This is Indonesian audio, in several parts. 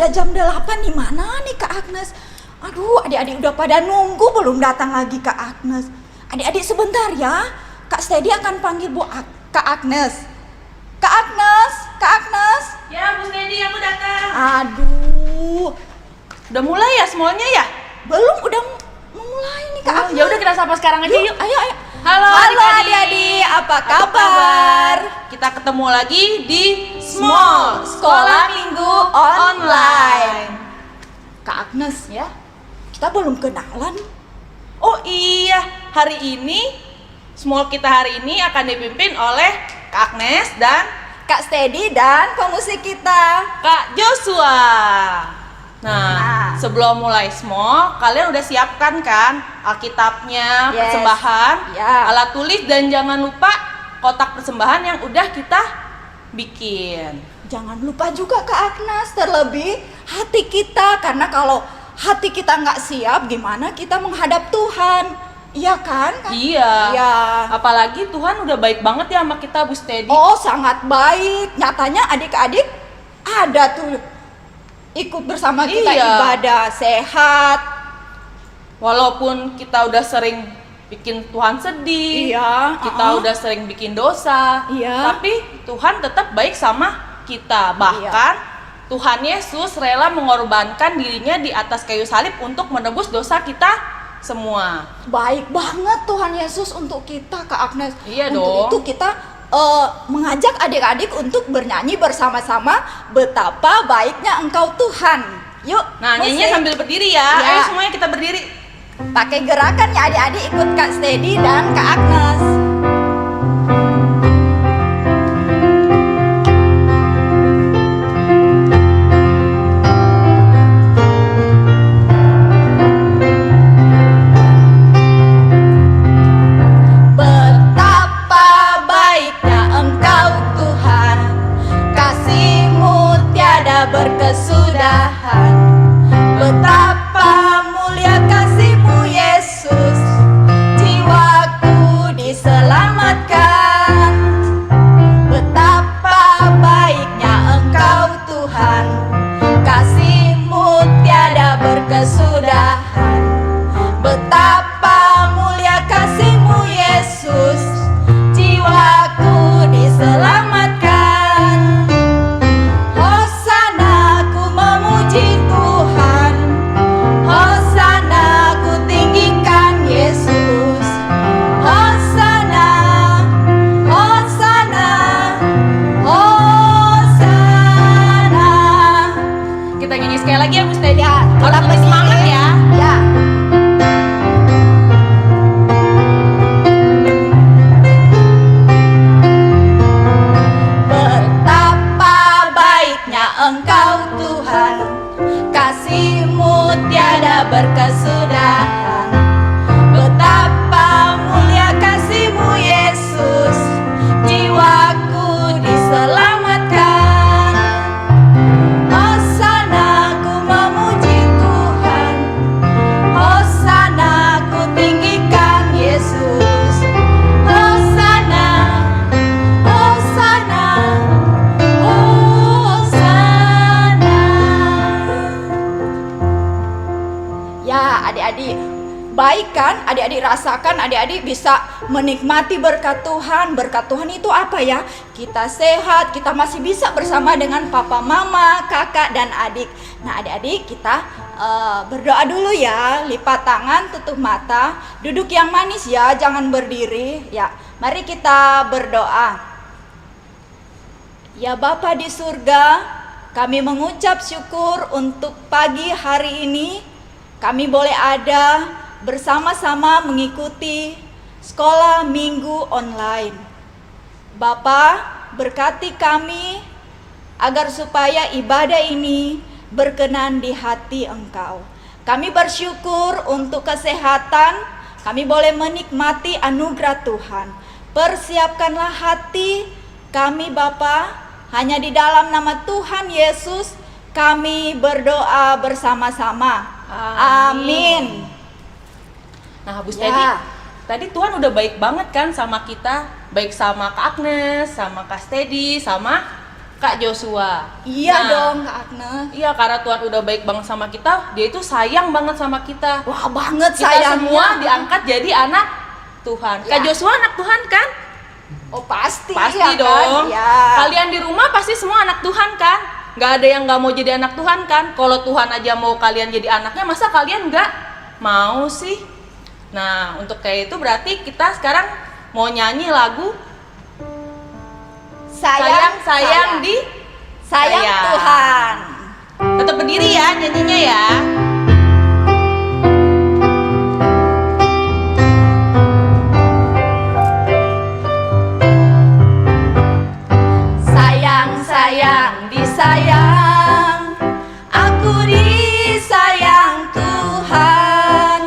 udah jam 8 di mana nih Kak Agnes? Aduh, adik-adik udah pada nunggu belum datang lagi Kak Agnes. Adik-adik sebentar ya. Kak Steady akan panggil Kak Agnes. Kak Agnes, Kak Agnes. Ya, Bu Steady, aku datang. Aduh, Udah mulai ya semuanya ya? belum udah mulai nih Kak Agnes. Ya udah kita sapa sekarang aja yuk. Ayo, ayo. Halo adik-adik, apa kabar? Kita ketemu lagi di Small Sekolah Minggu Online. Kak Agnes ya, kita belum kenalan. Oh iya, hari ini Small kita hari ini akan dipimpin oleh Kak Agnes dan Kak Steady dan pemusik kita Kak Joshua. Nah, sebelum mulai Small, kalian udah siapkan kan Alkitabnya, Yes. persembahan, Ya. alat tulis, dan jangan lupa kotak persembahan yang udah kita bikin. Jangan lupa juga Kak Agnes, terlebih hati kita, karena kalau hati kita nggak siap, gimana kita menghadap Tuhan? Iya kan? Iya. Iya. Apalagi Tuhan udah baik banget ya sama kita, Bu Steady. Oh, sangat baik. Nyatanya adik-adik ada tuh ikut bersama kita Iya. ibadah sehat. Walaupun kita udah sering bikin Tuhan sedih, Iya, kita udah sering bikin dosa, Iya. tapi Tuhan tetap baik sama kita. Bahkan Tuhan Yesus rela mengorbankan dirinya di atas kayu salib untuk menebus dosa kita semua. Baik banget Tuhan Yesus untuk kita Kak Agnes. Iya untuk dong. itu kita mengajak adik-adik untuk bernyanyi bersama-sama betapa baiknya Engkau Tuhan. Yuk. Nah, musik. nyanyinya sambil berdiri ya. Ya. Ayo semuanya kita berdiri. Pakai gerakan ya adik-adik, ikut Kak Steady dan Kak Agnes. Betapa baiknya Engkau Tuhan, kasih-Mu tiada berkesudahan. Betapa mulia kasih-Mu Yesus, jiwaku diselamatkan. Betapa baiknya Engkau Tuhan, kasih-Mu tiada berkesudahan. Betapa mulia kasih-Mu Yesus, jiwaku diselamatkan. Hosana ku memuji Tuhan, Hosana ku tinggikan Yesus. Hosana, Hosana, Hosana. Kita nyanyi sekali lagi ya, Bu Steady. Ya, Harus kita lebih semangat ya. Ya. Betapa baiknya Engkau Tuhan, kasih-Mu tiada berkesudahan. Betapa mulia kasih-Mu Yesus, jiwaku diselamatkan. Hosana ku memuji Tuhan, Hosana ku tinggikan Yesus. Hosana, Hosana, Hosana. Ya adik-adik, baik kan? Adik-adik rasakan, adik-adik bisa menikmati berkat Tuhan. Berkat Tuhan itu apa ya? Kita sehat, kita masih bisa bersama dengan papa, mama, kakak, dan adik. Nah adik-adik kita berdoa dulu ya. Lipat tangan, tutup mata, duduk yang manis ya, jangan berdiri. Ya, mari kita berdoa. Ya Bapa di surga, kami mengucap syukur untuk pagi hari ini. Kami boleh ada bersama-sama mengikuti sekolah minggu online. Bapa, berkati kami agar supaya ibadah ini berkenan di hati Engkau. Kami bersyukur untuk kesehatan, kami boleh menikmati anugerah Tuhan. Persiapkanlah hati kami Bapa, hanya di dalam nama Tuhan Yesus kami berdoa bersama-sama. Amin. Nah, Bu Steady, tadi Tuhan udah baik banget kan sama kita, baik sama Kak Agnes, sama Kak Steady, sama Kak Joshua. Iya Nah, dong Kak Agnes. Iya, karena Tuhan udah baik banget sama kita, dia itu sayang banget sama kita. Wah banget Kita sayangnya. semua diangkat jadi anak Tuhan. Kak Ya. Joshua anak Tuhan kan? Oh pasti. Pasti ya dong. Kan? Ya. Kalian di rumah pasti semua anak Tuhan kan? Gak ada yang gak mau jadi anak Tuhan kan? Kalau Tuhan aja mau kalian jadi anaknya, masa kalian gak mau sih? Nah, untuk kayak itu berarti kita sekarang mau nyanyi lagu sayang di sayang sayang. Tuhan. Tetap berdiri ya nyanyinya ya. Sayang disayang, aku disayang Tuhan,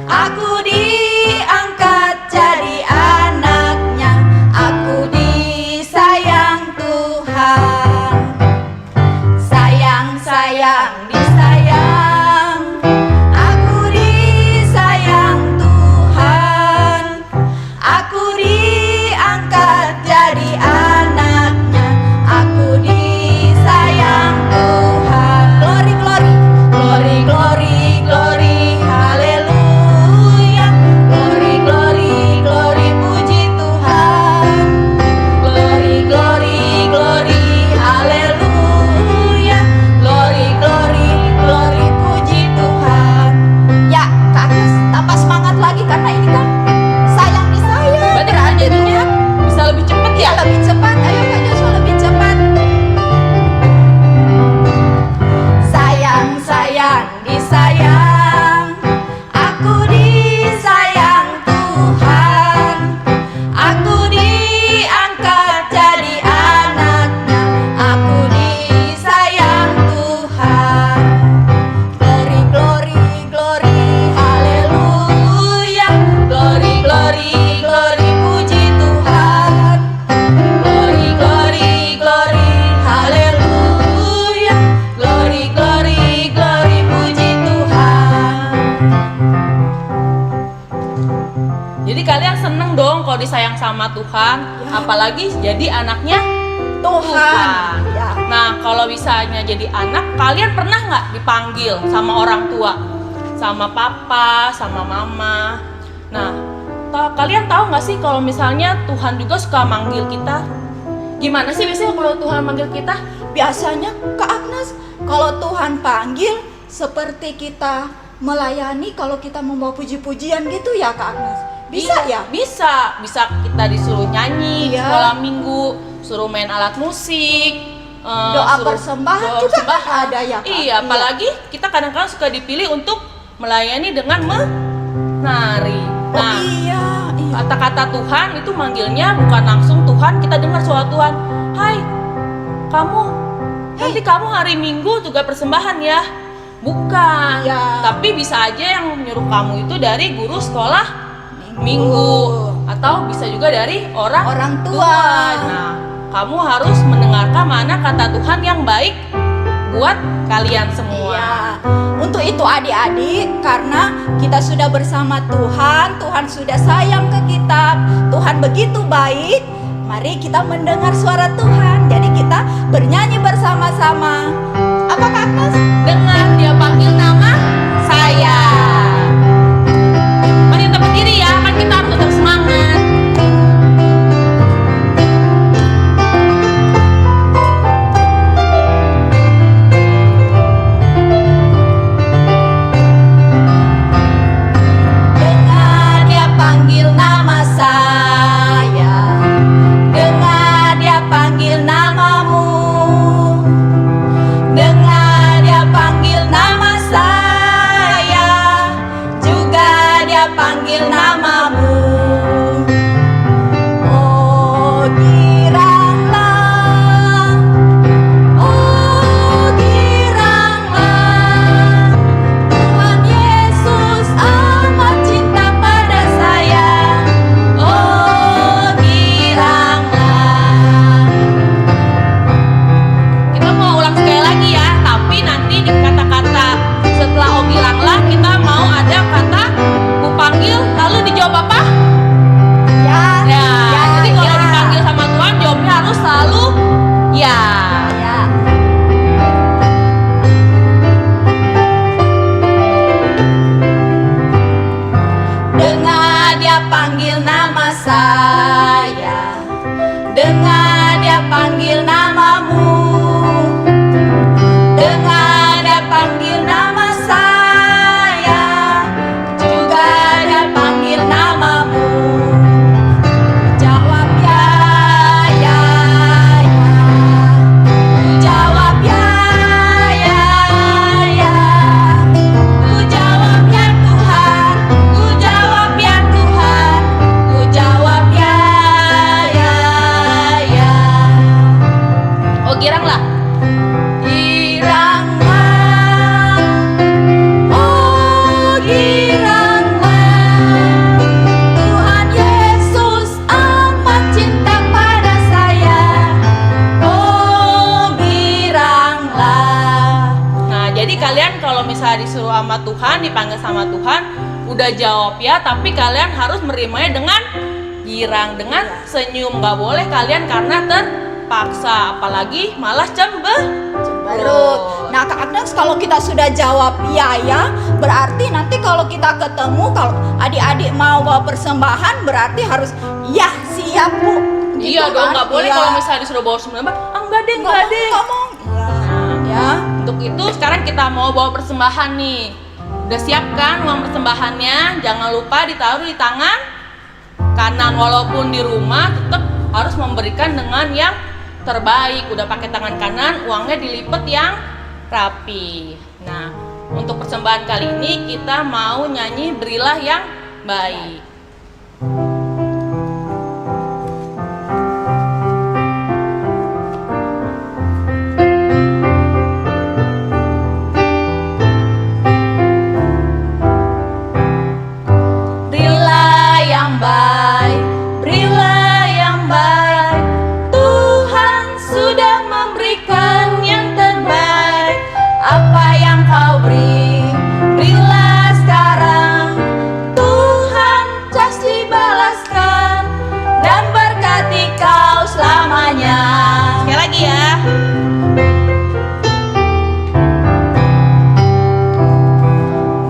aku diangkat jadi anaknya, aku disayang Tuhan. Sayang disayang, aku disayang Tuhan, aku diangkat jadi anaknya, aku disayang Tuhan. Glory, glory, glory, glory, glory, haleluya. Glory, glory, glory, puji Tuhan. Glory, glory, glory, haleluya. Glory, glory, glory, puji Tuhan. Ya, Kak Agnes, tambah semangat lagi karena ini kan sayang disayang. Berarti kita jadinya bisa lebih cepet ya? Ya, lebih cepat. Ayo Kak Joshua lebih cepat. Sayang disayang, aku disayang Tuhan, aku diangkat jadi anaknya, aku disayang Tuhan. Glory, glory, glory, haleluya. Glory, glory, glory, puji Tuhan. Glory, glory, glory, haleluya. Glory, glory, glory, puji Tuhan. Jadi kalian seneng dong kalau disayang sama Tuhan, Ya. apalagi jadi anaknya Tuhan. Ya. Nah, kalau misalnya jadi anak, kalian pernah nggak dipanggil sama orang tua, sama papa, sama mama? Nah, kalian tahu nggak sih kalau misalnya Tuhan juga suka manggil kita? Gimana sih biasanya kalau Tuhan manggil kita? Biasanya Kak Agnes, kalau Tuhan panggil seperti kita melayani kalau kita membawa puji-pujian gitu ya Kak Agnes. Bisa ya? Bisa kita disuruh nyanyi di Iya. sekolah minggu, suruh main alat musik, Doa persembahan juga kan ada ya, Kak? Iya, Iya. apalagi kita kadang-kadang suka dipilih untuk melayani dengan menari. Oh Nah, iya. kata-kata Tuhan itu manggilnya bukan langsung Tuhan, kita dengar suara Tuhan. Hai, kamu, nanti kamu hari Minggu juga persembahan ya. Bukan, Iya. tapi bisa aja yang nyuruh kamu itu dari guru sekolah minggu, atau bisa juga dari orang tua. Nah, kamu harus mendengarkan mana kata Tuhan yang baik buat kalian semua. Iya. Untuk itu adik-adik, karena kita sudah bersama Tuhan, Tuhan sudah sayang ke kita, Tuhan begitu baik, mari kita mendengar suara Tuhan. Jadi kita bernyanyi bersama-sama. Apa Kak Agnes? Dengan dia panggil nama saya. Mari kita berdiri ya, kan kita harus tetap semangat. Dengar dia panggil nama saya, dengar dia panggil namamu, dengar dia panggil nama saya. sama Tuhan, udah jawab ya, tapi kalian harus menerimanya dengan girang, dengan senyum. Gak boleh kalian karena terpaksa, apalagi malah Cemberut. Nah Kak Agnes, kalau kita sudah jawab ya, berarti nanti kalau kita ketemu, kalau adik-adik mau bawa persembahan, berarti harus ya siap Bu. Iya Gitu dong, kan? nggak boleh Iya. kalau misalnya disuruh bawa persembahan, enggak deh. Ngomong. Ya. Untuk itu sekarang kita mau bawa persembahan nih. Udah siap kan uang persembahannya? Jangan lupa ditaruh di tangan kanan. Walaupun di rumah tetap harus memberikan dengan yang terbaik. Udah pakai tangan kanan, uangnya dilipat yang rapi. Nah, untuk persembahan kali ini kita mau nyanyi Berilah yang Baik. Berilah yang baik, berilah yang baik. Tuhan sudah memberikan yang terbaik. Apa yang kau beri, berilah sekarang. Tuhan pasti balaskan dan berkati kau selamanya. Sekali lagi ya.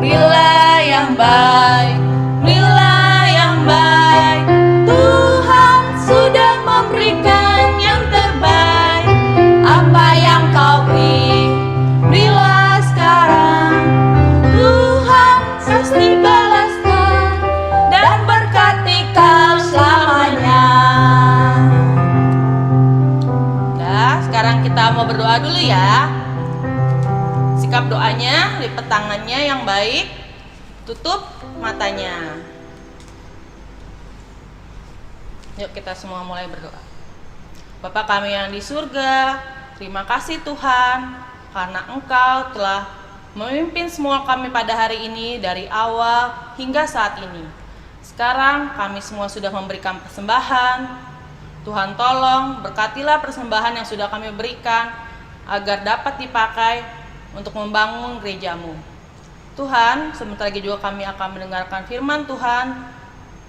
Berilah yang baik, berilah yang baik. Tuhan sudah memberikan yang terbaik. Apa yang kau beri, berilah sekarang. Tuhan pasti balaskan dan berkati kau selamanya. Nah, sekarang kita mau berdoa dulu ya. Sikap doanya, lipat tangannya yang baik, tutup matanya. Yuk kita semua mulai berdoa. Bapa kami yang di surga, terima kasih Tuhan, karena Engkau telah memimpin semua kami pada hari ini dari awal hingga saat ini. Sekarang kami semua sudah memberikan persembahan. Tuhan tolong berkatilah persembahan yang sudah kami berikan agar dapat dipakai untuk membangun gereja-Mu. Tuhan, sebentar lagi juga kami akan mendengarkan firman Tuhan.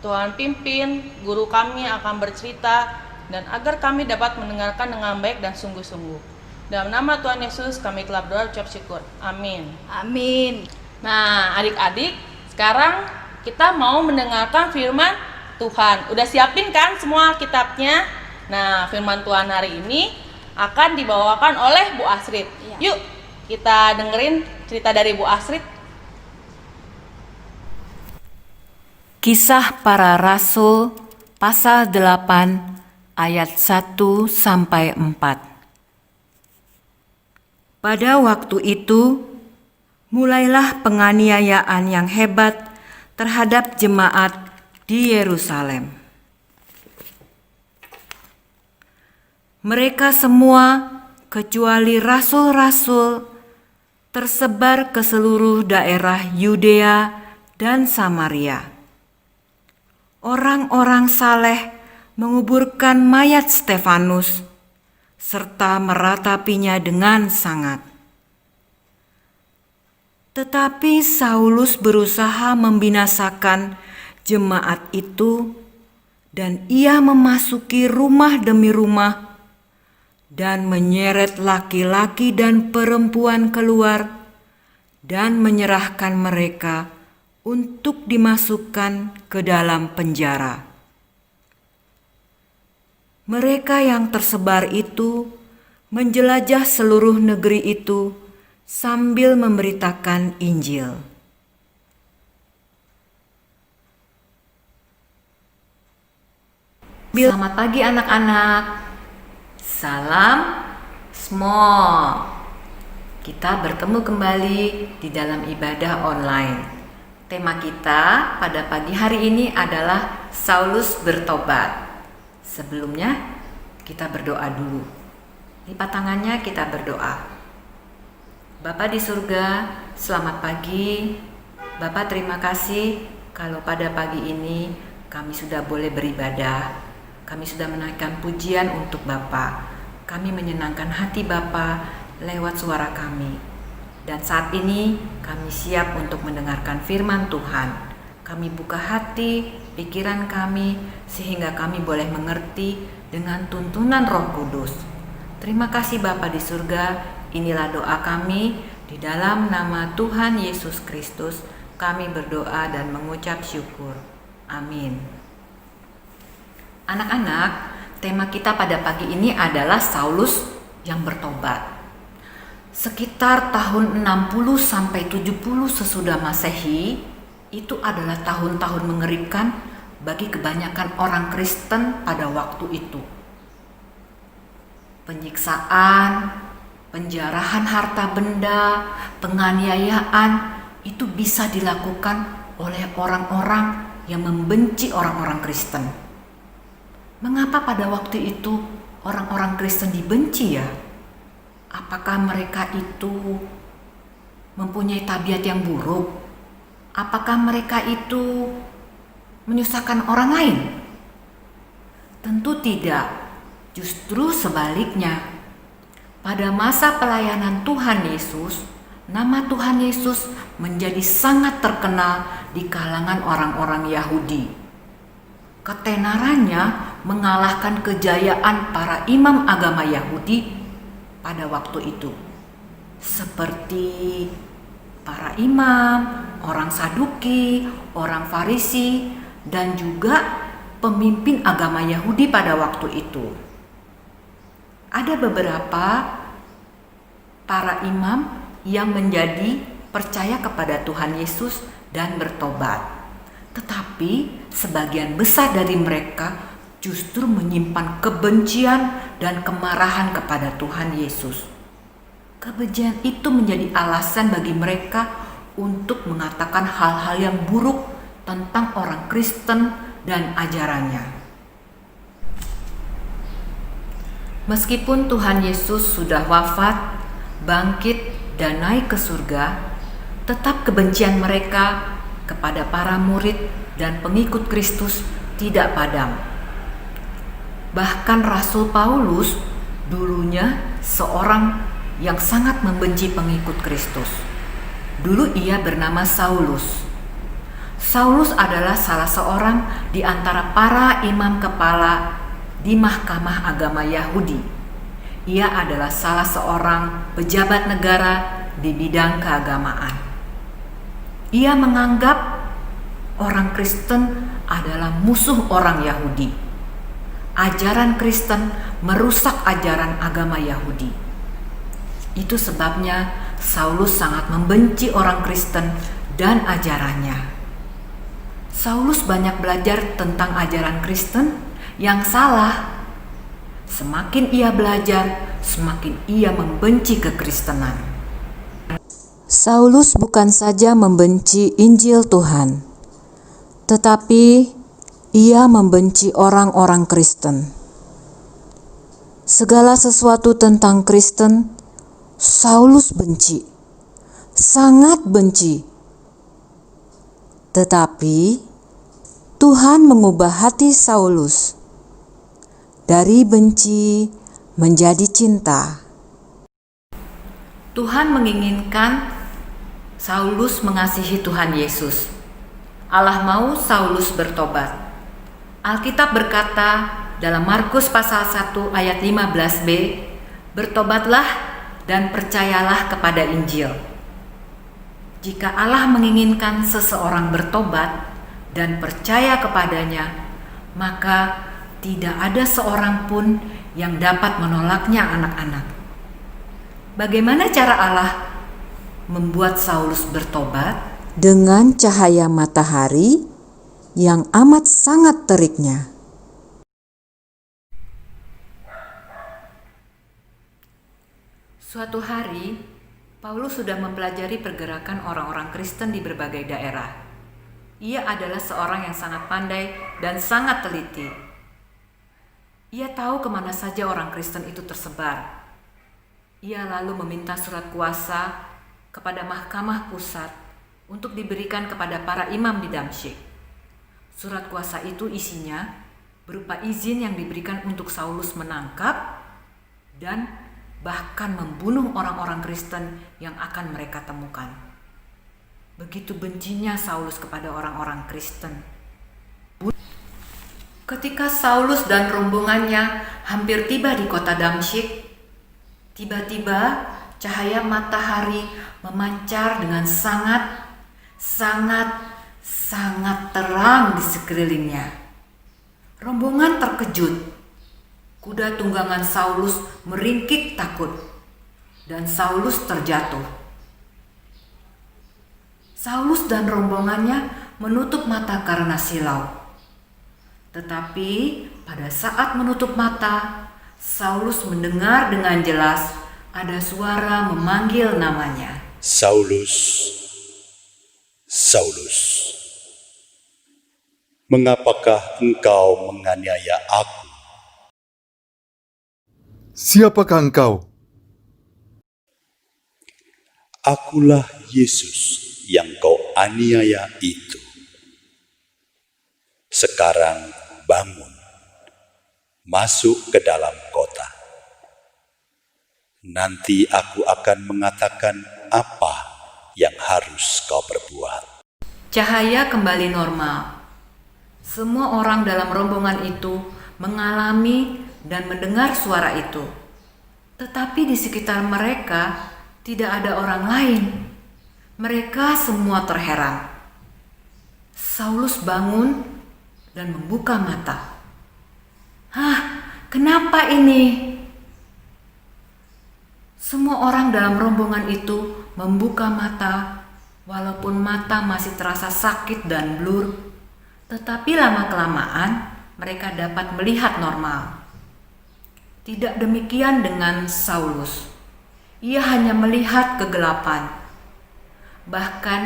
Tuhan pimpin, guru kami akan bercerita, dan agar kami dapat mendengarkan dengan baik dan sungguh-sungguh. Dalam nama Tuhan Yesus kami telah berdoa ucap syukur. Amin. Amin. Nah, adik-adik, sekarang kita mau mendengarkan firman Tuhan. Udah siapin kan semua kitabnya? Nah, firman Tuhan hari ini akan dibawakan oleh Bu Asrid. Iya. Yuk, kita dengerin cerita dari Bu Asrid. Kisah Para Rasul pasal 8 ayat 1 sampai 4. Pada waktu itu mulailah penganiayaan yang hebat terhadap jemaat di Yerusalem. Mereka semua kecuali rasul-rasul tersebar ke seluruh daerah Yudea dan Samaria. Orang-orang saleh menguburkan mayat Stefanus serta meratapinya dengan sangat. Tetapi Saulus berusaha membinasakan jemaat itu, dan ia memasuki rumah demi rumah dan menyeret laki-laki dan perempuan keluar dan menyerahkan mereka untuk dimasukkan ke dalam penjara. Mereka yang tersebar itu menjelajah seluruh negeri itu sambil memberitakan Injil. Selamat pagi anak-anak. Salam small. Kita bertemu kembali di dalam ibadah online. Tema kita pada pagi hari ini adalah Saulus bertobat. Sebelumnya kita berdoa dulu. Lipat tangannya, kita berdoa. Bapa di surga, selamat pagi. Bapa, terima kasih kalau pada pagi ini kami sudah boleh beribadah. Kami sudah menaikkan pujian untuk Bapa. Kami menyenangkan hati Bapa lewat suara kami. Dan saat ini kami siap untuk mendengarkan firman Tuhan. Kami buka hati, pikiran kami, sehingga kami boleh mengerti dengan tuntunan Roh Kudus. Terima kasih Bapa di surga, inilah doa kami. Di dalam nama Tuhan Yesus Kristus, kami berdoa dan mengucap syukur. Amin. Anak-anak, tema kita pada pagi ini adalah Saulus yang bertobat. Sekitar tahun 60 sampai 70 sesudah Masehi, itu adalah tahun-tahun mengerikan bagi kebanyakan orang Kristen pada waktu itu. Penyiksaan, penjarahan harta benda, penganiayaan itu bisa dilakukan oleh orang-orang yang membenci orang-orang Kristen. Mengapa pada waktu itu orang-orang Kristen dibenci ya? Apakah mereka itu mempunyai tabiat yang buruk? Apakah mereka itu menyusahkan orang lain? Tentu tidak. Justru sebaliknya. Pada masa pelayanan Tuhan Yesus, nama Tuhan Yesus menjadi sangat terkenal di kalangan orang-orang Yahudi. Ketenarannya mengalahkan kejayaan para imam agama Yahudi pada waktu itu, seperti para imam, orang Saduki, orang Farisi, dan juga pemimpin agama Yahudi pada waktu itu. Ada beberapa para imam yang menjadi percaya kepada Tuhan Yesus dan bertobat. Tetapi sebagian besar dari mereka justru menyimpan kebencian dan kemarahan kepada Tuhan Yesus. Kebencian itu menjadi alasan bagi mereka untuk mengatakan hal-hal yang buruk tentang orang Kristen dan ajarannya. Meskipun Tuhan Yesus sudah wafat, bangkit, dan naik ke surga, tetap kebencian mereka kepada para murid dan pengikut Kristus tidak padam. Bahkan Rasul Paulus dulunya seorang yang sangat membenci pengikut Kristus. Dulu ia bernama Saulus. Saulus adalah salah seorang di antara para imam kepala di mahkamah agama Yahudi. Ia adalah salah seorang pejabat negara di bidang keagamaan. Ia menganggap orang Kristen adalah musuh orang Yahudi. Ajaran Kristen merusak ajaran agama Yahudi. Itu sebabnya Saulus sangat membenci orang Kristen dan ajarannya. Saulus banyak belajar tentang ajaran Kristen yang salah. Semakin ia belajar, semakin ia membenci kekristenan. Saulus bukan saja membenci Injil Tuhan, tetapi ia membenci orang-orang Kristen. Segala sesuatu tentang Kristen, Saulus benci, sangat benci. Tetapi Tuhan mengubah hati Saulus dari benci menjadi cinta. Tuhan menginginkan Saulus mengasihi Tuhan Yesus. Allah mau Saulus bertobat. Alkitab berkata dalam Markus pasal 1 ayat 15b, "Bertobatlah dan percayalah kepada Injil." Jika Allah menginginkan seseorang bertobat dan percaya kepadanya, maka tidak ada seorang pun yang dapat menolaknya, anak-anak. Bagaimana cara Allah membuat Saulus bertobat? Dengan cahaya matahari yang amat sangat teriknya. Suatu hari, Paulus sudah mempelajari pergerakan orang-orang Kristen di berbagai daerah. Ia adalah seorang yang sangat pandai dan sangat teliti. Ia tahu kemana saja orang Kristen itu tersebar. Ia lalu meminta surat kuasa kepada Mahkamah Pusat untuk diberikan kepada para imam di Damsyik. Surat kuasa itu isinya berupa izin yang diberikan untuk Saulus menangkap dan bahkan membunuh orang-orang Kristen yang akan mereka temukan. Begitu bencinya Saulus kepada orang-orang Kristen. Ketika Saulus dan rombongannya hampir tiba di kota Damsyik, tiba-tiba cahaya matahari memancar dengan sangat terang di sekelilingnya. Rombongan terkejut. Kuda tunggangan Saulus meringkik takut, dan Saulus terjatuh. Saulus dan rombongannya menutup mata karena silau. Tetapi pada saat menutup mata, Saulus mendengar dengan jelas ada suara memanggil namanya. Saulus, Saulus, mengapakah engkau menganiaya aku? Siapakah engkau? Akulah Yesus yang kau aniaya itu. Sekarang bangun, masuk ke dalam kota. Nanti aku akan mengatakan apa yang harus kau perbuat. Cahaya kembali normal. Semua orang dalam rombongan itu mengalami dan mendengar suara itu. Tetapi di sekitar mereka tidak ada orang lain. Mereka semua terheran. Saulus bangun dan membuka mata. "Hah, kenapa ini?" Semua orang dalam rombongan itu membuka mata, walaupun mata masih terasa sakit dan blur, tetapi lama-kelamaan mereka dapat melihat normal. Tidak demikian dengan Saulus. Ia hanya melihat kegelapan. Bahkan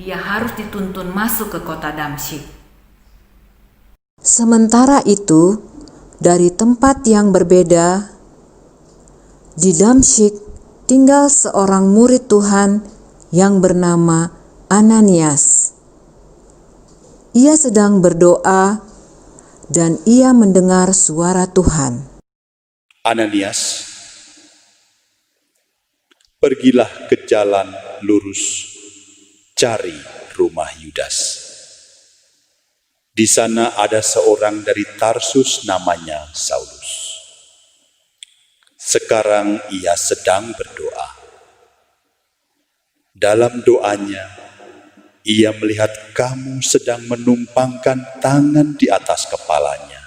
ia harus dituntun masuk ke kota Damsyik. Sementara itu, dari tempat yang berbeda, di Damsyik tinggal seorang murid Tuhan yang bernama Ananias. Ia sedang berdoa dan ia mendengar suara Tuhan. Ananias, pergilah ke jalan lurus, cari rumah Yudas. Di sana ada seorang dari Tarsus namanya Saulus. Sekarang ia sedang berdoa. Dalam doanya, ia melihat kamu sedang menumpangkan tangan di atas kepalanya,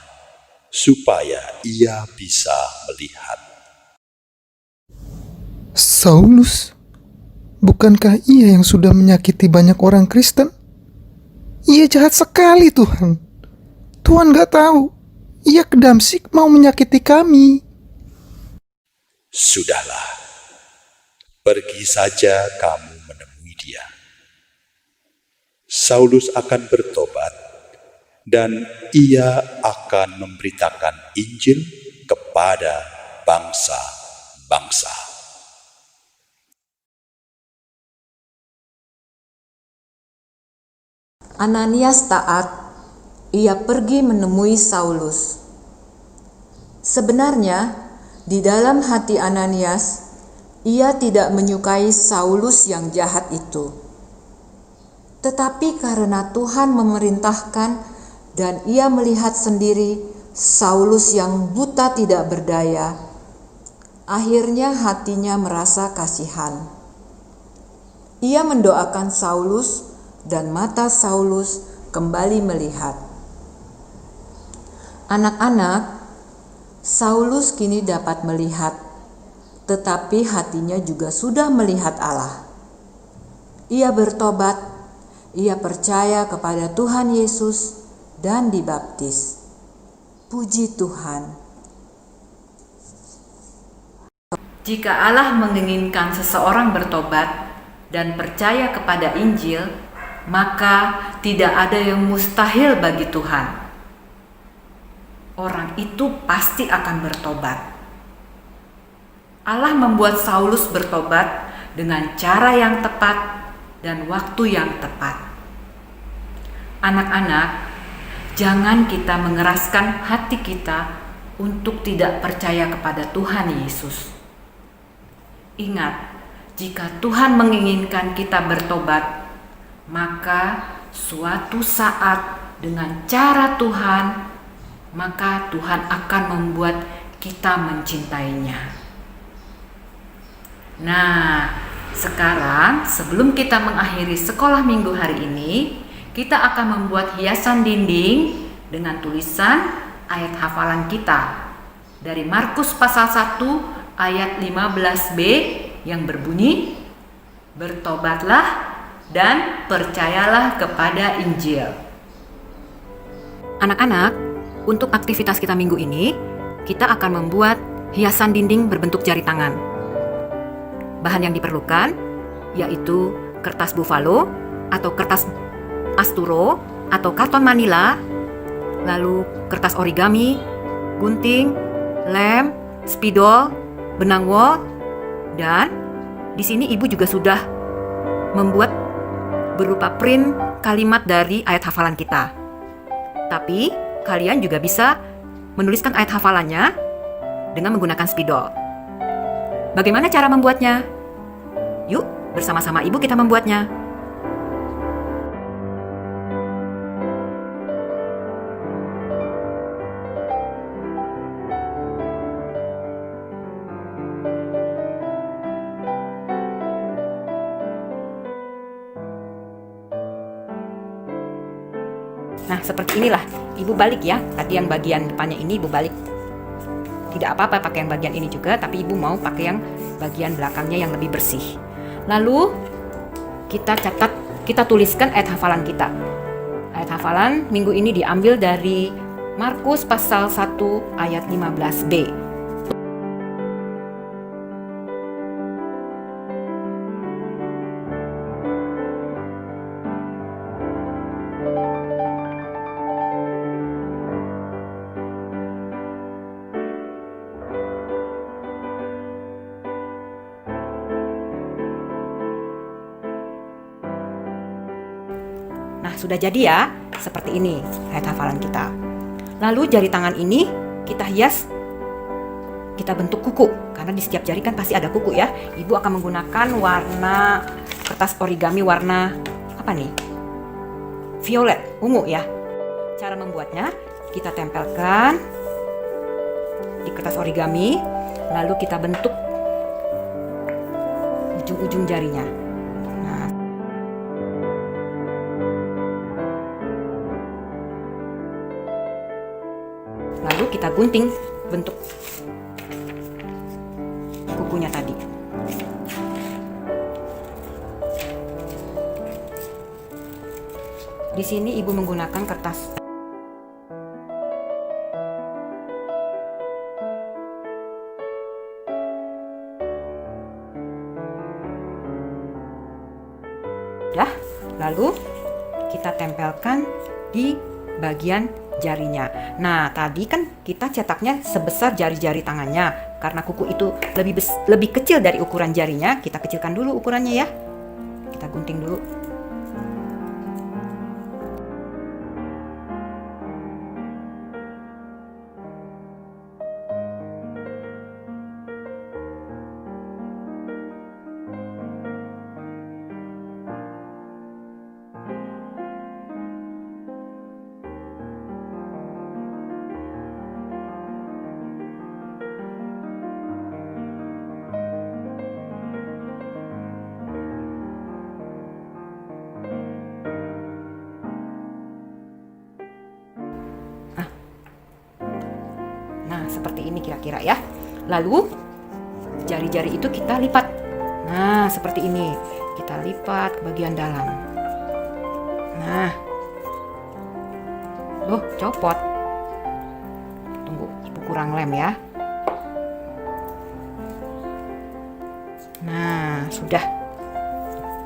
supaya ia bisa melihat. Saulus, bukankah ia yang sudah menyakiti banyak orang Kristen? Ia jahat sekali, Tuhan. Tuhan gak tahu, ia ke Damsyik mau menyakiti kami. Sudahlah, pergi saja kamu menemui dia. Saulus akan bertobat, dan ia akan memberitakan Injil kepada bangsa-bangsa. Ananias taat, ia pergi menemui Saulus. Sebenarnya, di dalam hati Ananias, ia tidak menyukai Saulus yang jahat itu. Tetapi karena Tuhan memerintahkan dan ia melihat sendiri Saulus yang buta tidak berdaya, akhirnya hatinya merasa kasihan. Ia mendoakan Saulus dan mata Saulus kembali melihat. Anak-anak, Saulus kini dapat melihat, tetapi hatinya juga sudah melihat Allah. Ia bertobat, ia percaya kepada Tuhan Yesus dan dibaptis. Puji Tuhan. Jika Allah menginginkan seseorang bertobat dan percaya kepada Injil, maka tidak ada yang mustahil bagi Tuhan. Orang itu pasti akan bertobat. Allah membuat Saulus bertobat dengan cara yang tepat dan waktu yang tepat. Anak-anak, jangan kita mengeraskan hati kita untuk tidak percaya kepada Tuhan Yesus. Ingat, jika Tuhan menginginkan kita bertobat, maka suatu saat dengan cara Tuhan, maka Tuhan akan membuat kita mencintainya. Nah, sekarang sebelum kita mengakhiri sekolah minggu hari ini, kita akan membuat hiasan dinding dengan tulisan ayat hafalan kita dari Markus pasal 1 ayat 15b yang berbunyi, "Bertobatlah dan percayalah kepada Injil." Anak-anak, untuk aktivitas kita minggu ini, kita akan membuat hiasan dinding berbentuk jari tangan. Bahan yang diperlukan yaitu kertas buffalo atau kertas asturo atau karton manila, lalu kertas origami, gunting, lem, spidol, benang wol, dan di sini ibu juga sudah membuat berupa print kalimat dari ayat hafalan kita. Tapi kalian juga bisa menuliskan ayat hafalannya dengan menggunakan spidol. Bagaimana cara membuatnya? Yuk, bersama-sama ibu kita membuatnya. Nah, seperti inilah. Ibu balik ya. Tadi yang bagian depannya ini ibu balik. Tidak apa-apa pakai yang bagian ini juga, tapi ibu mau pakai yang bagian belakangnya yang lebih bersih. Lalu kita catat, kita tuliskan ayat hafalan kita. Ayat hafalan minggu ini diambil dari Markus pasal 1 ayat 15b. Nah, sudah jadi ya, seperti ini ayat hafalan kita. Lalu jari tangan ini kita hias, kita bentuk kuku. Karena di setiap jari kan pasti ada kuku ya. Ibu akan menggunakan warna kertas origami warna apa nih? Violet, ungu ya. Cara membuatnya, kita tempelkan di kertas origami, lalu kita bentuk ujung-ujung jarinya. Lalu kita gunting bentuk kukunya tadi. Di sini ibu menggunakan kertas ya. Lalu kita tempelkan di bagian jarinya. Nah, tadi kan kita cetaknya sebesar jari-jari tangannya. Karena kuku itu lebih kecil dari ukuran jarinya, kita kecilkan dulu ukurannya ya. Kita gunting dulu. Nah, seperti ini kira-kira ya. Lalu jari-jari itu kita lipat. Nah, seperti ini. Kita lipat ke bagian dalam. Nah. Loh, copot. Tunggu, ibu kurang lem ya. Nah, sudah.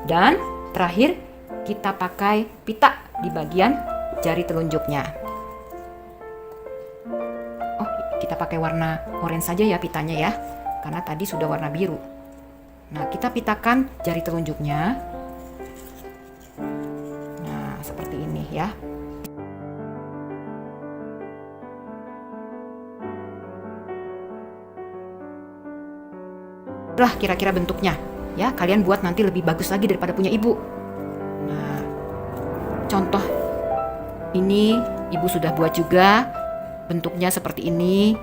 Dan terakhir kita pakai pita di bagian jari telunjuknya. Kita pakai warna oranye saja ya pitanya ya, karena tadi sudah warna biru. Nah, kita pitakan jari telunjuknya. Nah, seperti ini ya. buatlah kira-kira bentuknya. Ya, kalian buat nanti lebih bagus lagi daripada punya ibu. Nah, contoh ini ibu sudah buat juga. Bentuknya seperti ini.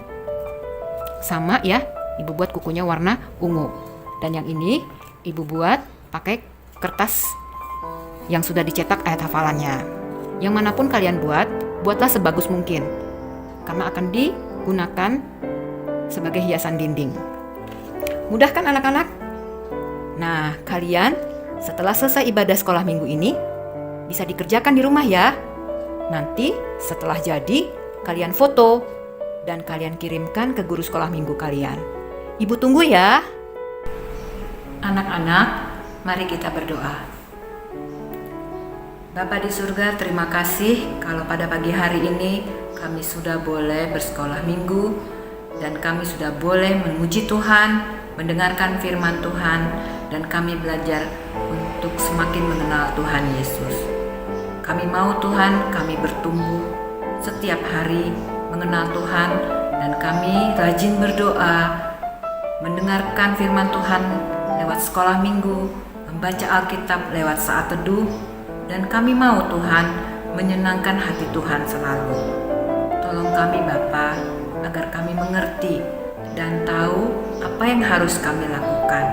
Sama ya, ibu buat kukunya warna ungu. Dan yang ini ibu buat pakai kertas yang sudah dicetak ayat hafalannya. Yang manapun kalian buat, buatlah sebagus mungkin. Karena akan digunakan sebagai hiasan dinding. Mudah kan anak-anak? Nah, kalian setelah selesai ibadah sekolah minggu ini bisa dikerjakan di rumah ya. Nanti setelah jadi, kalian foto dan kalian kirimkan ke guru sekolah minggu kalian. Ibu tunggu ya. Anak-anak, mari kita berdoa. Bapa di surga, terima kasih kalau pada pagi hari ini kami sudah boleh bersekolah minggu dan kami sudah boleh memuji Tuhan, mendengarkan firman Tuhan, dan kami belajar untuk semakin mengenal Tuhan Yesus. Kami mau Tuhan, kami bertumbuh setiap hari mengenal Tuhan, dan kami rajin berdoa, mendengarkan firman Tuhan lewat sekolah minggu, membaca Alkitab lewat saat teduh, dan kami mau Tuhan menyenangkan hati Tuhan selalu. Tolong kami Bapa, agar kami mengerti dan tahu apa yang harus kami lakukan.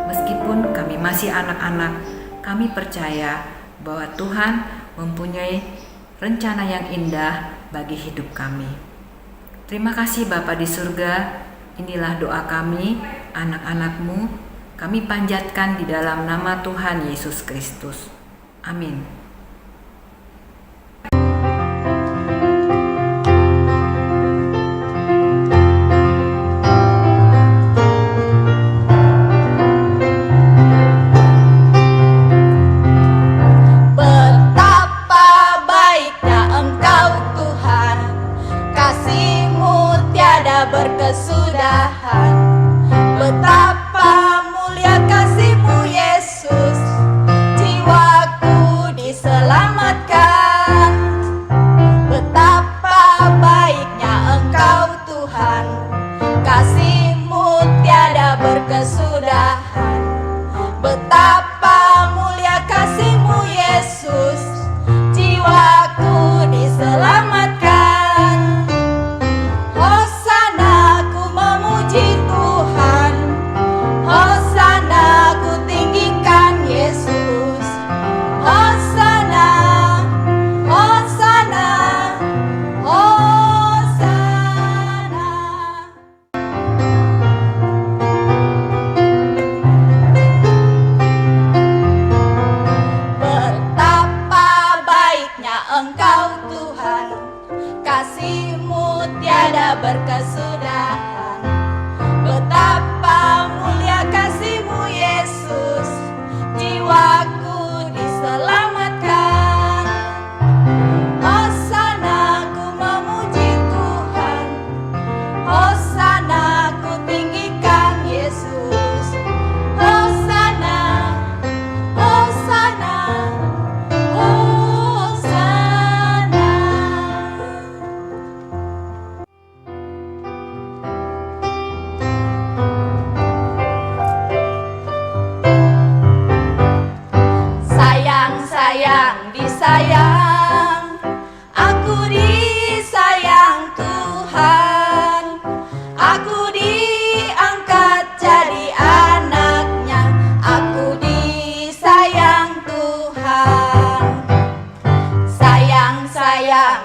Meskipun kami masih anak-anak, kami percaya bahwa Tuhan mempunyai rencana yang indah bagi hidup kami. Terima kasih Bapa di surga, inilah doa kami, anak-anak-Mu, kami panjatkan di dalam nama Tuhan Yesus Kristus. Amin. Betapa baiknya Engkau Tuhan, kasih-Mu tiada berkesudahan. Betapa mulia kasih-Mu Yesus, jiwaku diselamatkan. Betapa baiknya Engkau Tuhan, kasih-Mu tiada berkesudahan. Betapa mulia kasih-Mu Yesus, jiwaku diselamatkan. Hosana ku memuji Tuhan, Hosana ku tinggikan Yesus. Hosana, Hosana, Hosana. Betapa baiknya Engkau Tuhan, kasih-Mu tiada berkesudahan. Betapa mulia kasih-Mu Yesus, jiwaku diselamatkan. Hosana ku memuji Tuhan, Hosana ku tinggikan Yesus. Hosana, Hosana, Hosana. Sayang, disayang, aku disayang Tuhan. Aku diangkat jadi anaknya, aku disayang Tuhan. Sayang, disayang,